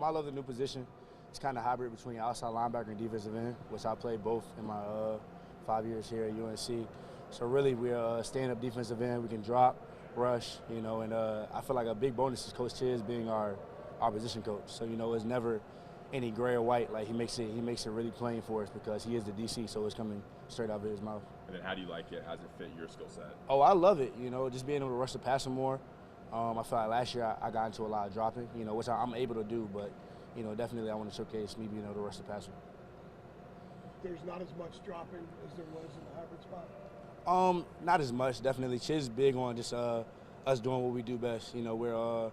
I love the new position. It's kind of hybrid between outside linebacker and defensive end, which I played both in my 5 years here at UNC. So really, we're a stand-up defensive end. We can drop, rush, and I feel like a big bonus is Coach Tiz being our position coach. So it's never any gray or white. Like he makes it really plain for us because he is the DC. So it's coming straight out of his mouth. And then how do you like it? How does it fit your skill set? Oh, I love it. Just being able to rush the passer more. I feel like last year I got into a lot of dropping, which I'm able to do, but definitely I want to showcase me being able to rush the passer. There's not as much dropping as there was in the hybrid spot? Not as much, definitely. Chiz big on just us doing what we do best. We're all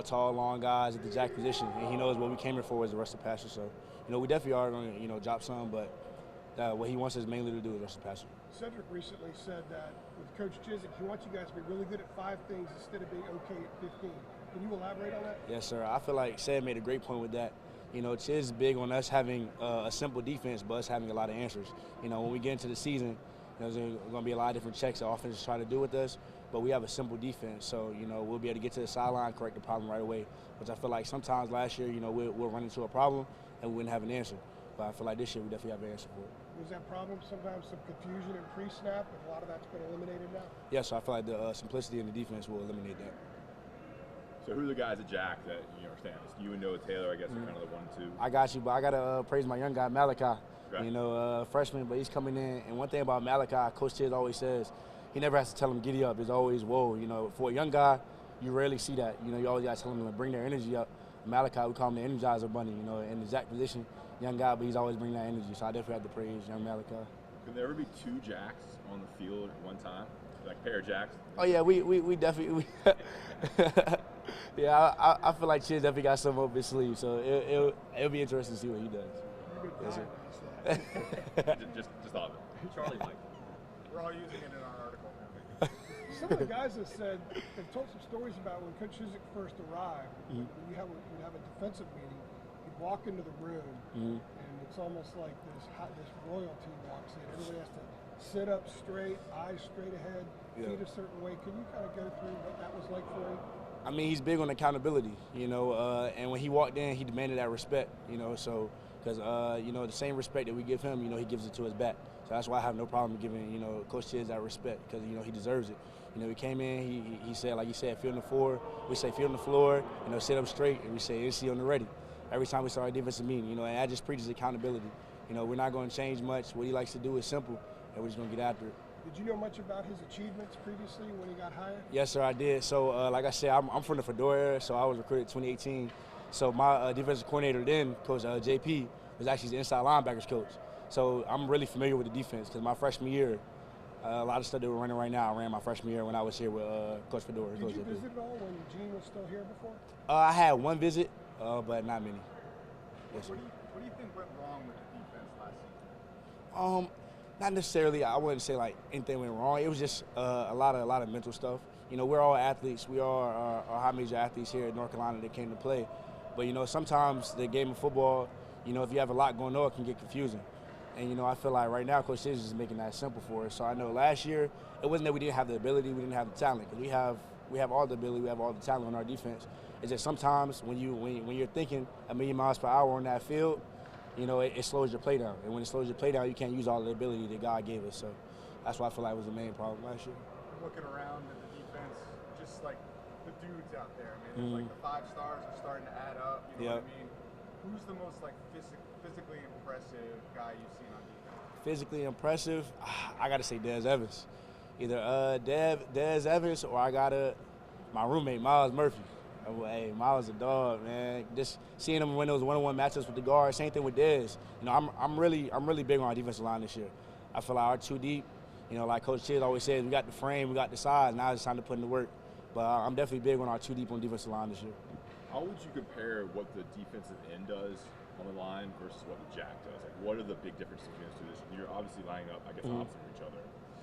tall, long guys at the jack position, and he knows what we came here for is to rush the passer. So, we definitely are going to drop some, but what he wants us mainly to do is rush the passer. Cedric recently said that with Coach Chiswick, he wants you guys to be really good at 5 things instead of being okay at 15. Can you elaborate on that? Yes, sir. I feel like Ced made a great point with that. Chiz is big on us having a simple defense, but us having a lot of answers. When we get into the season, there's going to be a lot of different checks the offense is trying to do with us, but we have a simple defense. So, we'll be able to get to the sideline, correct the problem right away, which I feel like sometimes last year, we'll run into a problem and we wouldn't have an answer. But I feel like this year we definitely have an answer for it. Was that problem sometimes some confusion in pre-snap, and a lot of that's been eliminated now? Yes, so I feel like the simplicity in the defense will eliminate that. So who are the guys at Jack that you understand? It's you and Noah Taylor, I guess, are kind of the 1 and 2. I got you, but I got to praise my young guy, Malachi. Okay. Freshman, but he's coming in. And one thing about Malachi, Coach Tiz always says, he never has to tell him giddy up. It's always, whoa. For a young guy, you rarely see that. You always got to tell him to bring their energy up. Malachi, we call him the Energizer Bunny, in the Jack position. Young guy, but he's always bringing that energy. So I definitely have to praise young Malachi. Can there ever be 2 Jacks on the field at one time? Like pair of Jacks? Oh, yeah, we definitely yeah, I feel like Chiz definitely got something up his sleeve. So it'll be interesting to see what he does. Yes, sir. just thought of it. Charlie liked it. We're all using it in our article. Some of the guys have told some stories about when Coach Chiswick first arrived. When you'd have a defensive meeting, you'd walk into the room, and it's almost like this royalty walks in. Everybody has to sit up straight, eyes straight ahead, feet a certain way. Can you kind of go through what that was like for him? I mean, he's big on accountability, and when he walked in, he demanded that respect, so because, the same respect that we give him, he gives it to his back. So that's why I have no problem giving, Coach Tiz that respect because, he deserves it. He came in, he said, like you said, field on the floor. We say field on the floor, sit up straight, and we say NC on the ready. Every time we start a defensive meeting, and that just preaches accountability. We're not going to change much. What he likes to do is simple, and we're just going to get after it. Did you know much about his achievements previously when he got hired? Yes, sir, I did. So, like I said, I'm from the Fedora era, so I was recruited in 2018. So my defensive coordinator then, Coach JP, was actually the inside linebackers coach. So I'm really familiar with the defense because my freshman year, a lot of stuff that we're running right now, I ran my freshman year when I was here with Coach Fedora. Did you visit at all when Gene was still here before? I had one visit, but not many. Yes, What do you think went wrong with the defense last season? Not necessarily. I wouldn't say like anything went wrong. It was just a lot of mental stuff. We're all athletes. We are high major athletes here at North Carolina that came to play. But sometimes the game of football, if you have a lot going on, it can get confusing. And I feel like right now Coach Tiz is making that simple for us. So I know last year it wasn't that we didn't have the ability, we didn't have the talent. Because we have all the ability, we have all the talent on our defense. It's just sometimes when you're thinking a million miles per hour on that field, it slows your play down. And when it slows your play down, you can't use all the ability that God gave us. So that's why I feel like it was the main problem last year. Looking around at the defense, just like the dudes out there, I mean, like the 5 stars are starting to add up. You know what I mean? Who's the most like physically impressive guy you've seen on defense? Physically impressive, I gotta say Des Evans. Either Des Evans or I got my roommate Miles Murphy. Hey, Miles a dog, man. Just seeing him win those 1-on-1 matchups with the guards. Same thing with Dez. I'm really big on our defensive line this year. I feel like our 2 deep. Like Coach Tiz always says, we got the frame, we got the size. Now it's time to put in the work. But I'm definitely big on our 2 deep on defensive line this year. How would you compare what the defensive end does on the line versus what the jack does? Like, what are the big differences between those 2 positions? You're obviously lining up, I guess, opposite of each other.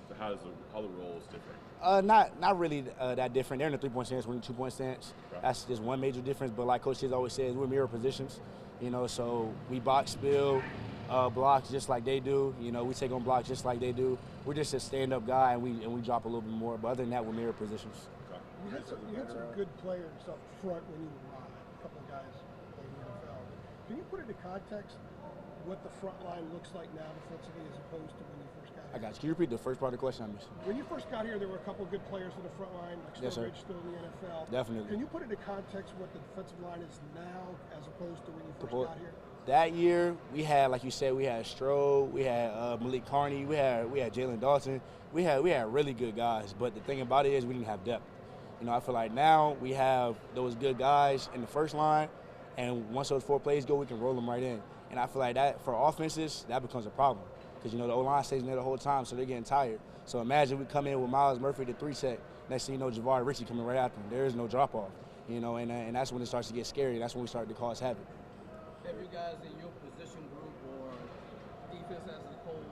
So how the roles different? Not really that different. They're in the 3-point stance, we're in the 2-point stance. Okay. That's just one major difference. But like Coach Tiz always says, we're mirror positions. So we box spill blocks just like they do. We take on blocks just like they do. We're just a stand-up guy, and we drop a little bit more. But other than that, we're mirror positions. You had some good players up front when you arrived. A couple of guys played into context what the front line looks like now defensively as opposed to when you first got here? I got you. Can you repeat the first part of the question I missed? When you first got here, there were a couple of good players for the front line, like Yes, sir. Sturridge still in the NFL. Definitely. Can you put into context what the defensive line is now as opposed to when you first got here? That year, we had, like you said, we had Strode, we had Malik Carney, we had Jalen Dawson. We had really good guys, but the thing about it is we didn't have depth. You know, I feel like now we have those good guys in the first line, and once those 4 plays go, we can roll them right in. And I feel like that, for offenses, that becomes a problem. Because, you know, the O-line stays in there the whole time, so they're getting tired. So imagine we come in with Myles Murphy, the 3-tech. Next thing you know, Ja'Varr Ritchie coming right after him. There is no drop-off, you know, and that's when it starts to get scary. That's when we start to cause havoc. Have you guys in your position group or defense as a whole,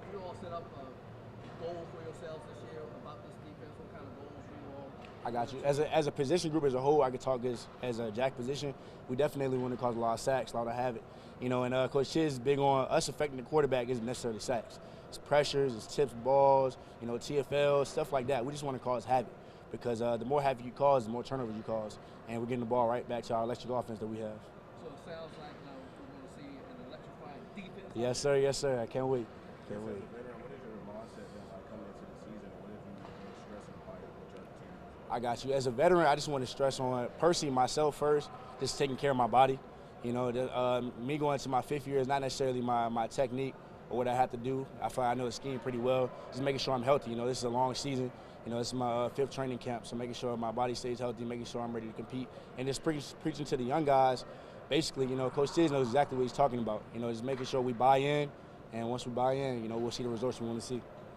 have you all set up a goal for yourselves this year about this defense? What kind of goals you all? I got you. As a position group as a whole, I could talk as a jack position. We definitely want to cause a lot of sacks, a lot of havoc. You know, and Coach Chiz is big on us affecting the quarterback isn't necessarily sacks. It's pressures, it's tips, balls, you know, TFL, stuff like that. We just want to cause havoc because the more havoc you cause, the more turnovers you cause. And we're getting the ball right back to our electric offense that we have. So it sounds like now we're going to see an electrifying defense. Yes, sir. Yes, sir. I can't wait. Can't wait. What is your mindset coming into the season? What have you been stressing about with your team? I got you. As a veteran, I just want to stress on, personally, myself first, just taking care of my body. You know, me going into my 5th year is not necessarily my technique or what I have to do. I feel like I know the scheme pretty well. Just making sure I'm healthy. You know, this is a long season. You know, this is my 5th training camp, so making sure my body stays healthy, making sure I'm ready to compete, and just preaching to the young guys. Basically, you know, Coach Tiz knows exactly what he's talking about. You know, just making sure we buy in, and once we buy in, you know, we'll see the results we want to see.